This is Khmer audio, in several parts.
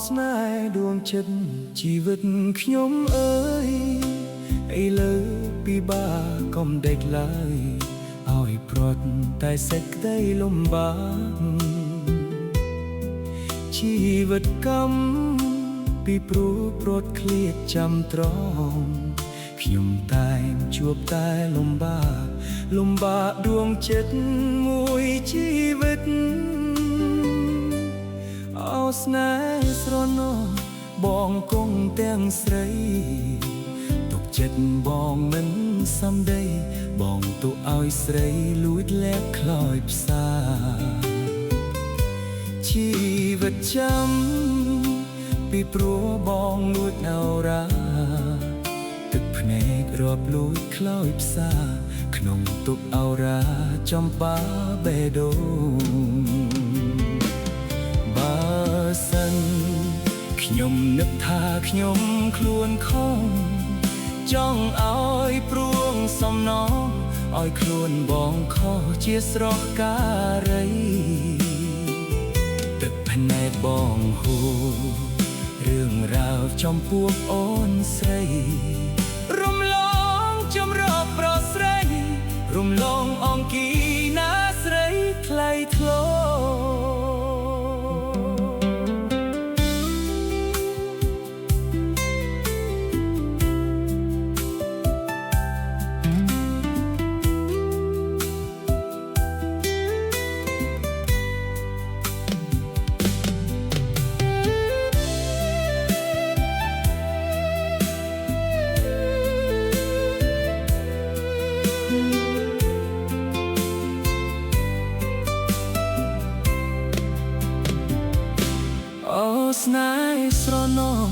ស្នេហ៍ដួងចិត្តជីវិតខ្ញុំអើយឥឡូវពិបាកកុំដេកឡើយឲ្យប្រត់តែសេចក្តីលំបាកជីវិតកម្មពីព្រោះប្រត់ឃ្លាតចាំត្រង់ខ្ញុំតែងជួបតែលំបាកដួងចិត្តមួយជីវិតអោស្នេហ៍ស្រណោះបងគង់ទាំងស្រីទុកចិត្តបងមិនសំដីបងទុកឲ្យស្រីលួចលែកខ្លោចផ្សាជីវិតចាំពីព្រោះបងលួចអរាទឹកភ្នែករាប់លួចខ្លោចផ្សាក្នុងទុកអរាចំបាបេដូងបើសិនខ្ញុំនឹកថាខ្ញុំខ្លួនខំចង់ឲ្យព្រួងសំណងឲ្យខ្លួនបងខុសជាស្រស់ការីទឹកភ្នែកបងហូររឿងរ៉ាវចំពោះអូនស្រីរំលងចម្រោកប្រស្រីរំលងអង្គីណាស្រីថ្លៃថ្លោស្នេហ៍ស្រណោះ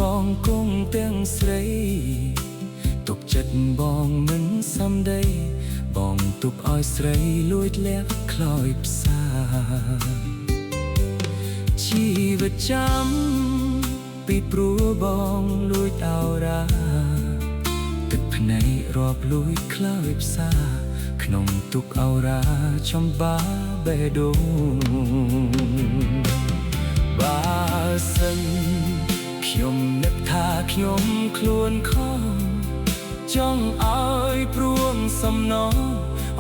បងគង់ទាំងស្រីទុកចិត្តបងមិនសំដីបងទុកឲ្យស្រីលួចលាក់ខ្លោចផ្សាជីវិតចាំពីព្រោះបងលួចអរាទឹកភ្នែករាប់លួចខ្លោចផ្សាក្នុងទុកអរាចំបាបេដូងបើសិនខ្ញុំនឹកថាខ្ញុំខ្លួនខំចង់ឲ្យព្រួងសំណង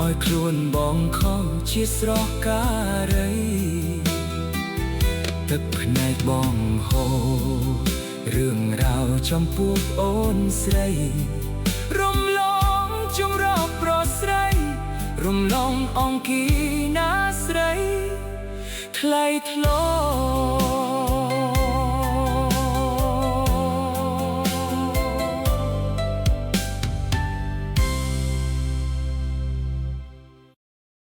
ឲ្យខ្លួនបងខុសជាស្រស់ការីទឹកភ្នែកបងហូររឿងរ៉ាវចំពោះអូនស្រីរំលងចម្រោកប្រស្រីរំលងអង្គីណាស្រីថ្លៃថ្លោ